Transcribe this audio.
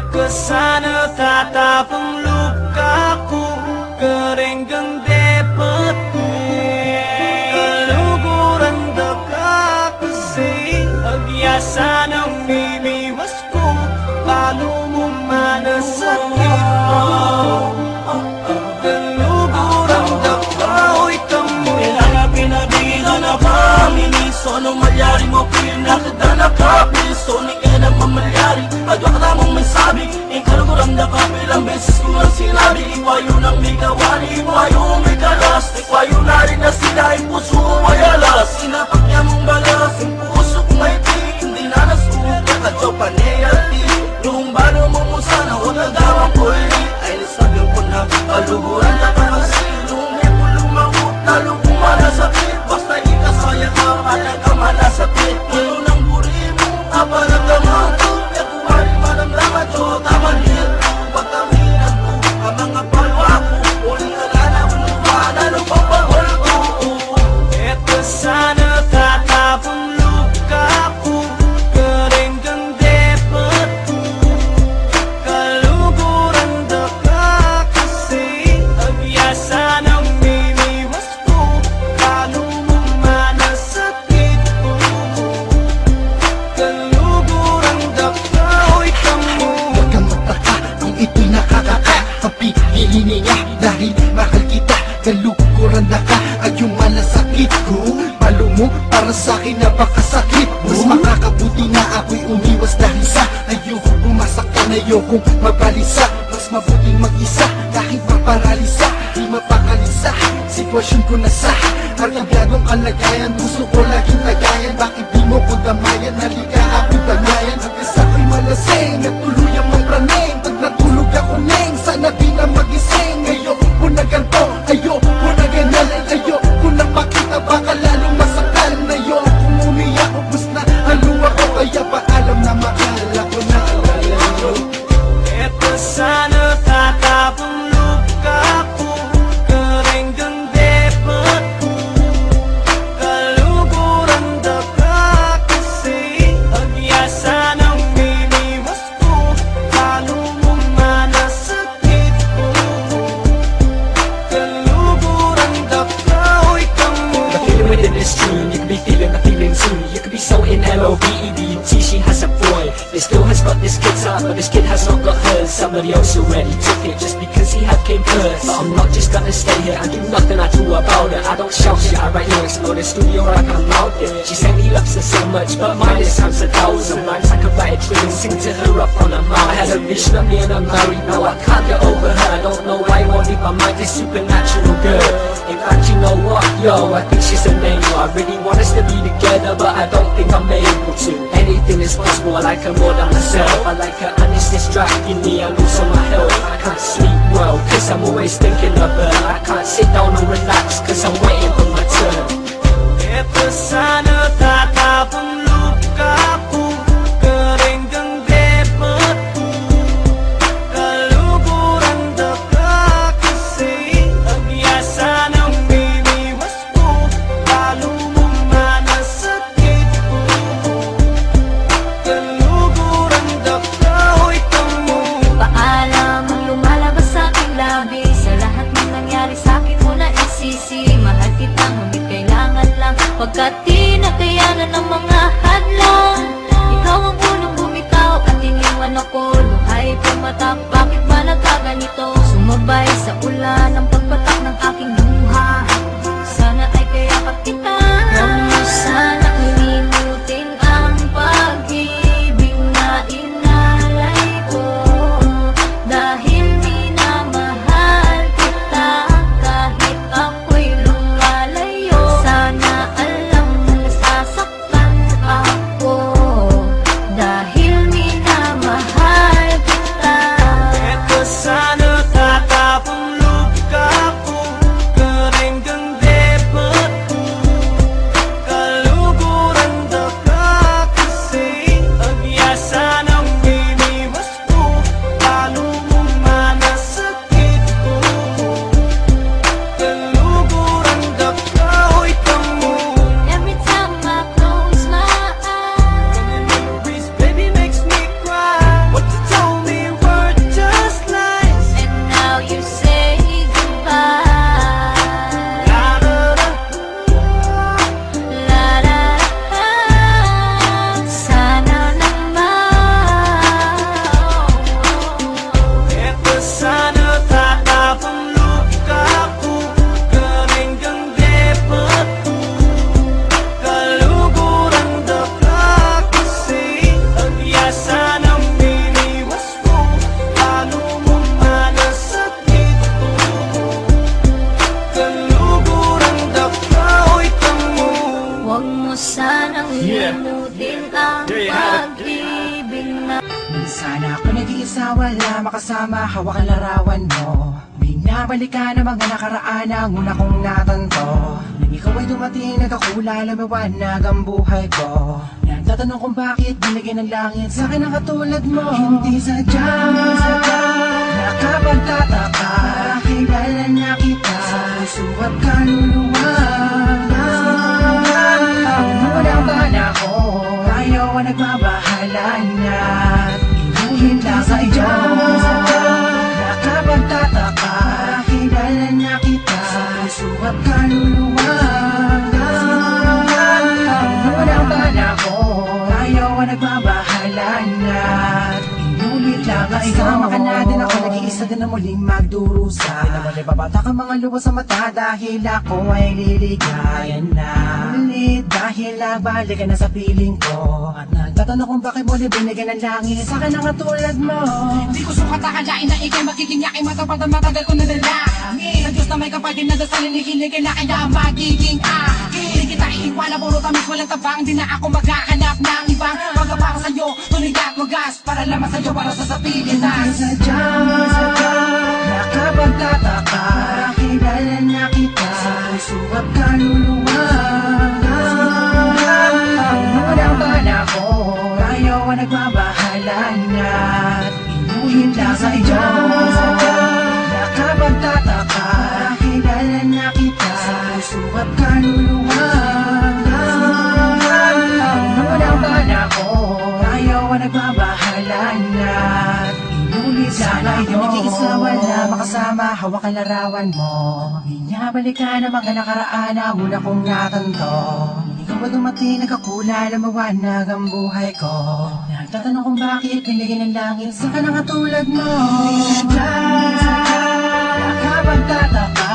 Kesana tatapang lukaku, kerenggang dapatku, kaluguran daka kasi agyasa ng mimiwas ko, paano mo manasakit mo. Kaluguran daka, oy kamo kailangan pinabigan na pamini, sono malyari mo pinakita na kapis, sono ka na mamalyari adwa ka mong mensabi, ikaluguran na kapilang beses ko ang sinabi, ikwayo ng may gawani, ikwayo may kalas, ikwayo na rin na sila, puso may alas, sinapak niya mong balas, yung puso kong may tik, hindi na nasuka, kadyo panayati, noong bano mo mo sana, o nagawang ko ay nasabi ko na, kaluguran na kasi, noong may pulong mahut, talo kong manasakit, basta ikasaya ka, alang ka manasakit, tulo ng buri mo, aparagdaman ko, so tamanhin ko, pagkaminan ko ang mga palwa ko, uling alala mo ba na nagpapahol ko. Eto sana tatapang luka ko, kerenggang depat ko, kaluguran daka kasi agyasa ng mimiwas ko, paano mo manasakit ko. Kaluguran daka, oy kamo ito'y nakakaka ang pipili niya dahil mahal kita, kalukuran na ka ay yung malasakit ko. Palo mo para sa'kin napakasakit, mas makakabuti na ako'y umiwas dahil sa ayoko pumasaktan, ayokong mabalisa, mas mabuting mag-isa kahit maparalisa, di mapakalisa sitwasyon ko na sa karkagadong kalagayan, gusto ko laging tagayan, bakit di mo ko damayan, halika ako'y bangayan, hanggang sa'ko'y malasing at tuluyang mapraning, natulog ako neng, sana di na magising. Ayoko na ganto, ayoko na ganyan, ayoko na makita, baka lalong masakal. Ayoko umiyak, ubus na haluwa ko, kaya paalam na mahal ako na alala. Eto sana tatapang luka ko, kerenggang depat ko, kaluguran daka kasi agyasa ng mimiwas ko, paano mo manasakit ko. Kaluguran daka, oy kamo. The feeling within this tune, you could be feeling the feeling too. You could be so in L-O-V-E-D-U-T, she has a boy. This girl has got this kid's heart, but this kid has not got hers. Somebody else already took it just because he had came first. But I'm not just gonna stay here and do nothing at all about it. I don't shout shit, I write lyrics, know the studio where I come out there. She said he loves her so much, but mine is times 1,000. Rhymes I could write a tune and sing to her up on a mountain. I had a vision of me and I'm married, now I can't get over her. I don't know why I won't leave my mind, this supernatural girl. In fact, you know what, yo, I think she's an angel. I really want us to be together, but I don't think I'm able to. Anything is possible, I like her more than myself. I like her and it's distracting me and also my health. I can't sleep well, cause I'm always thinking of her. I can't sit down and relax, cause I'm waiting for my turn. Eto sana tatapang luka ko, kerenggang depat ko, kaluguran daka kasi agyasa ng mimiwas ko, paano mo manasakit ko. Kaluguran daka, oy kamo. Paalam ang lumalabas sa aking labi, sa lahat ng nangyari sa akin mo na isisi. Mahal kita ngunit kailangan lang, pagkat di na kayanan ng mga Sana ako nag-iisa, wala makasama, hawak ang larawan mo. Binabalikan ang mga nakaraan ang una kong natanto. Nang ikaw ay dumating, nagkakula, lumiwanag ang buhay ko. Nagtatanong kung bakit binigyan ng langit sa akin ang katulad mo. Hindi sadya, nakapagtataka, kilala na kita sa puso at kaluluwa. Unang bala ko, tayo ang nagbabahala na inuhin lang sa iyo. Nakapagtataka, kilala na kita sa puso at kaluluwa. Unang bala ko, tayo ang nagbabahala na inulit lang sa iyo. Isama ka na din ako, nag-iisa din na muling magdurusa. Pinamali babata ka mga luwa sa mata dahil ako ay liligayan na ulit. Dahil balik ka na sa piling ko at nagtatanong kung bakit mo binigyan ng langit sa akin ang katulad mo. Di ko sukat akalain na ikay magiging yakin, matapad ang matagal ko nadalangin. Sa Diyos na may kapal din na dasalin, hinihilig na kaya magiging akin. Di kita iiwala, puro tamis walang tabang, di na ako maghahanap ng ibang pagkapara sa'yo, tuloy at wagas, para lamang sa'yo, para sa Pilipinas. Sadya, nakapagtataka, kilala na kita sa puso at kaluluwa. Unang bala ko, tayo ang nagbabahala na inuhin lang sa iyo. Nakapagtataka, kilala na kita sa puso at kaluluwa. Unang bala ko, tayo ang nagbabahala na inulit lang sa iyo. Nag-iisa, wala makasama, hawak ang larawan mo. Binabalikan ang mga nakaraan ang una kong natanto. Ikaw ba dumating, nagkakula, lumawanag ang buhay ko. Nagtatanong kung bakit binigyan ng langit sa kanang katulad mo. Nakapagtataka,